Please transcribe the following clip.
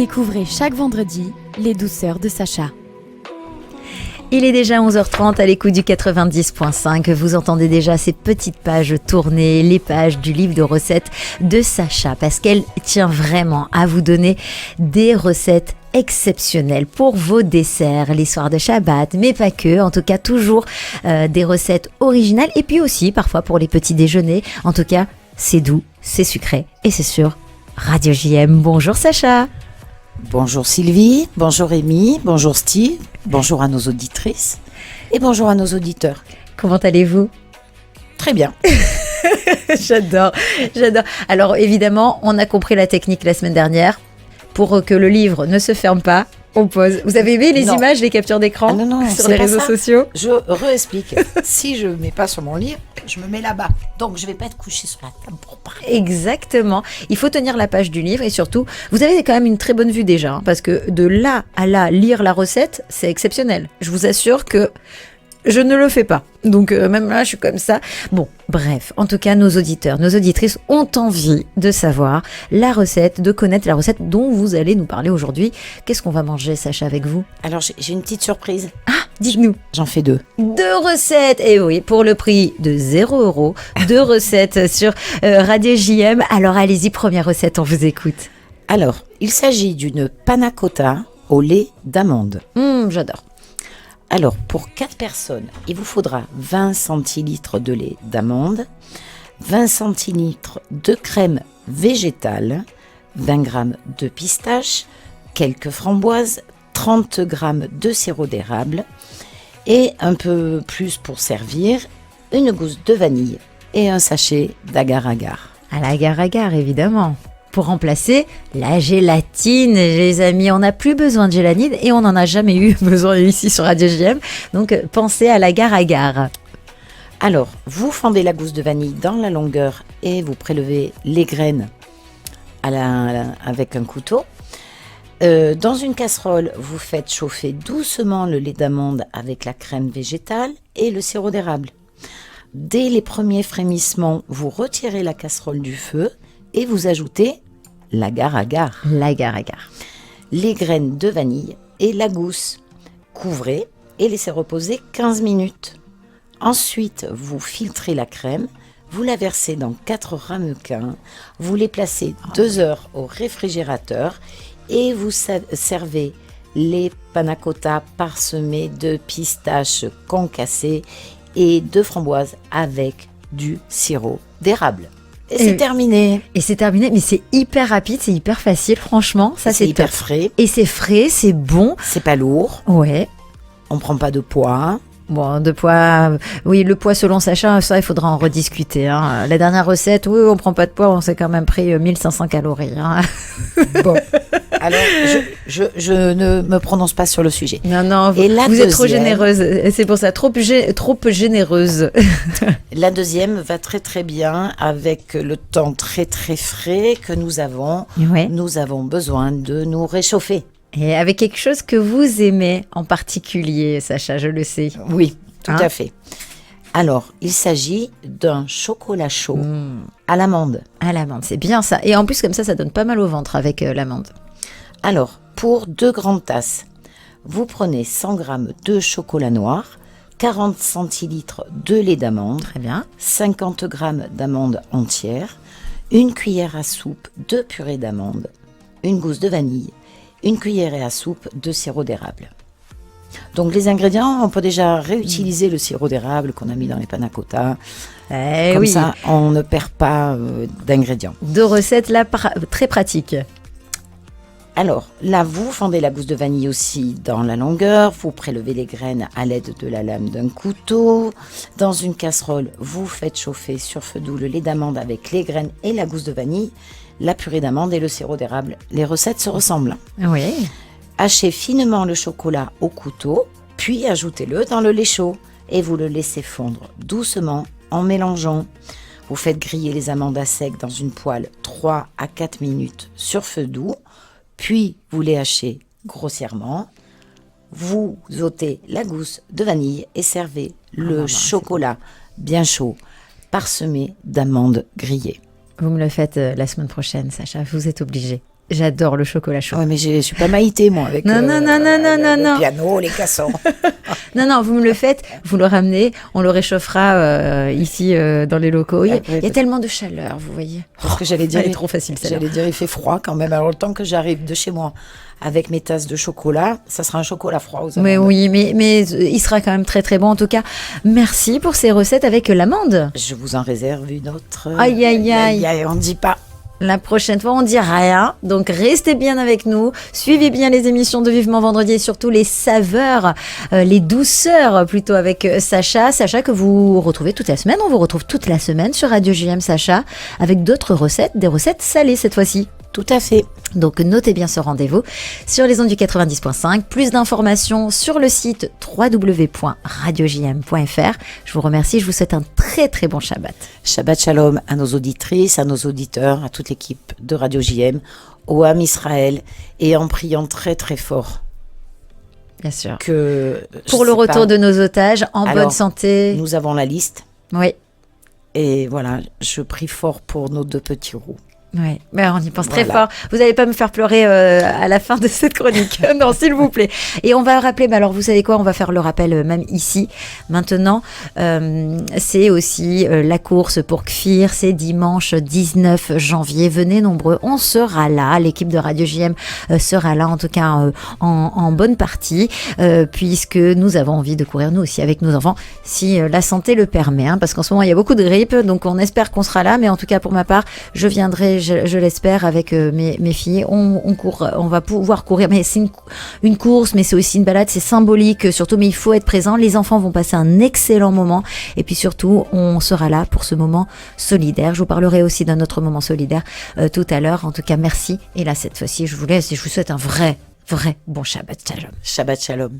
Découvrez chaque vendredi les douceurs de Sacha. Il est déjà 11h30 à l'écoute du 90.5. Vous entendez déjà ces petites pages tourner, les pages du livre de recettes de Sacha, parce qu'elle tient vraiment à vous donner des recettes exceptionnelles pour vos desserts, les soirs de Shabbat, mais pas que, en tout cas toujours des recettes originales, et puis aussi parfois pour les petits déjeuners. En tout cas, c'est doux, c'est sucré, et c'est sur Radio JM. Bonjour Sacha. Bonjour Sylvie, bonjour Amy, bonjour Steve, bonjour à nos auditrices et bonjour à nos auditeurs. Comment allez-vous ? Très bien. J'adore. Alors évidemment, on a compris la technique la semaine dernière. Pour que le livre ne se ferme pas, on pose. Vous avez aimé les images, les captures d'écran sur les réseaux sociaux ? Je réexplique. Si je ne mets pas sur mon livre, je me mets là-bas. Donc je ne vais pas être couchée sur la table pour parler. Exactement. Il faut tenir la page du livre et surtout, vous avez quand même une très bonne vue déjà, hein, parce que de là à là, lire la recette, c'est exceptionnel. Je vous assure que je ne le fais pas. Donc même là, je suis comme ça. Bon, bref. En tout cas, nos auditeurs, nos auditrices ont envie de savoir la recette, de connaître la recette dont vous allez nous parler aujourd'hui. Qu'est-ce qu'on va manger, Sacha, avec vous ? Alors, j'ai une petite surprise. Ah, dites-nous. J'en fais 2. 2 recettes. Et oui, pour le prix de 0 €. 2 recettes sur Radio JM. Alors, allez-y, première recette, on vous écoute. Alors, il s'agit d'une panna cotta au lait d'amande. J'adore. Alors, pour 4 personnes, il vous faudra 20 centilitres de lait d'amande, 20 centilitres de crème végétale, 20 g de pistache, quelques framboises, 30 g de sirop d'érable et un peu plus pour servir, une gousse de vanille et un sachet d'agar-agar. À l'agar-agar, évidemment. Pour remplacer la gélatine, les amis. On n'a plus besoin de gélatine et on n'en a jamais eu besoin ici sur Radio JM. Donc, pensez à l'agar-agar. Alors, vous fendez la gousse de vanille dans la longueur et vous prélevez les graines avec un couteau. Dans une casserole, vous faites chauffer doucement le lait d'amande avec la crème végétale et le sirop d'érable. Dès les premiers frémissements, vous retirez la casserole du feu et vous ajoutez l'agar-agar. L'agar-agar. Les graines de vanille et la gousse. Couvrez et laissez reposer 15 minutes. Ensuite, vous filtrez la crème, vous la versez dans 4 ramequins, vous les placez 2 heures au réfrigérateur et vous servez les panna cotta parsemés de pistaches concassées et de framboises avec du sirop d'érable. Et c'est terminé. Et c'est terminé, mais c'est hyper rapide, c'est hyper facile, franchement. Ça, c'est hyper top. frais. Et c'est frais, c'est bon. C'est pas lourd. Ouais. On prend pas de poids. Bon, de poids, oui, le poids selon Sacha, ça, il faudra en rediscuter. Hein. La dernière recette, oui, on prend pas de poids, on s'est quand même pris 1500 calories. Hein. Bon, alors, je ne me prononce pas sur le sujet. Non, vous êtes trop généreuse, c'est pour ça, trop généreuse. La deuxième va très très bien avec le temps très très frais que nous avons. Ouais. Nous avons besoin de nous réchauffer. Et avec quelque chose que vous aimez en particulier, Sacha, je le sais. Oui, tout à fait. Alors, il s'agit d'un chocolat chaud à l'amande. À l'amande, c'est bien ça. Et en plus, comme ça donne pas mal au ventre avec l'amande. Alors, pour 2 grandes tasses, vous prenez 100 g de chocolat noir, 40 centilitres de lait d'amande, Très bien. 50 g d'amandes entières, une cuillère à soupe de purée d'amande, une gousse de vanille, une cuillère à soupe de sirop d'érable. Donc les ingrédients, on peut déjà réutiliser le sirop d'érable qu'on a mis dans les panna cotta. Comme ça, on ne perd pas d'ingrédients. 2 recettes là très pratiques. Alors là, vous fendez la gousse de vanille aussi dans la longueur. Vous prélevez les graines à l'aide de la lame d'un couteau. Dans une casserole, vous faites chauffer sur feu doux le lait d'amande avec les graines et la gousse de vanille, la purée d'amande et le sirop d'érable. Les recettes se ressemblent. Oui. Hachez finement le chocolat au couteau, puis ajoutez-le dans le lait chaud et vous le laissez fondre doucement en mélangeant. Vous faites griller les amandes à sec dans une poêle 3 à 4 minutes sur feu doux, puis vous les hachez grossièrement. Vous ôtez la gousse de vanille et servez le chocolat bien chaud, parsemé d'amandes grillées. Vous me le faites la semaine prochaine, Sacha, vous êtes obligé. J'adore le chocolat chaud. Ouais, mais je suis pas Maïté, moi, avec Non, non, le piano, les cassons. Non, vous me le faites, vous le ramenez, on le réchauffera ici dans les locaux. Il y a tellement de chaleur, vous voyez. Parce que j'allais dire, Elle est trop facile, celle-là. j'allais dire, il fait froid quand même. Alors, le temps que j'arrive de chez moi avec mes tasses de chocolat, ça sera un chocolat froid aux amandes. Mais oui, mais il sera quand même très très bon. En tout cas, merci pour ces recettes avec l'amande. Je vous en réserve une autre. Aïe, aïe, aïe. On ne dit pas. La prochaine fois, on dit rien. Donc, restez bien avec nous. Suivez bien les émissions de Vivement Vendredi et surtout les saveurs, les douceurs plutôt avec Sacha. Sacha que vous retrouvez toute la semaine. On vous retrouve toute la semaine sur Radio JM Sacha avec d'autres recettes, des recettes salées cette fois-ci. Tout à fait. Donc notez bien ce rendez-vous sur les ondes du 90.5. Plus d'informations sur le site www.radiojm.fr. Je vous remercie, je vous souhaite un très très bon Shabbat. Shabbat Shalom à nos auditrices, à nos auditeurs, à toute l'équipe de Radio JM, au Ham Israël, et en priant très très fort Bien sûr. que Pour le retour de nos otages en Alors, bonne santé. nous avons la liste, Oui. et voilà, je prie fort pour nos deux petits roux. Oui, mais on y pense très Voilà. fort. Vous n'allez pas me faire pleurer à la fin de cette chronique. Non, s'il vous plaît. Et on va rappeler, mais alors vous savez quoi, on va faire le rappel même ici. Maintenant, c'est aussi la course pour Kfir. C'est dimanche 19 janvier. Venez nombreux, on sera là. L'équipe de Radio JM sera là, en tout cas en bonne partie, puisque nous avons envie de courir, nous aussi, avec nos enfants, si la santé le permet. Hein, parce qu'en ce moment, il y a beaucoup de grippe, donc on espère qu'on sera là. Mais en tout cas, pour ma part, je viendrai, je l'espère, avec mes filles. On court, on va pouvoir courir, mais c'est une course, mais c'est aussi une balade, c'est symbolique surtout, mais il faut être présent. Les enfants vont passer un excellent moment, et puis surtout, on sera là pour ce moment solidaire. Je vous parlerai aussi d'un autre moment solidaire tout à l'heure. En tout cas, merci. Et là, cette fois-ci, je vous laisse et je vous souhaite un vrai bon Shabbat Shalom. Shabbat Shalom.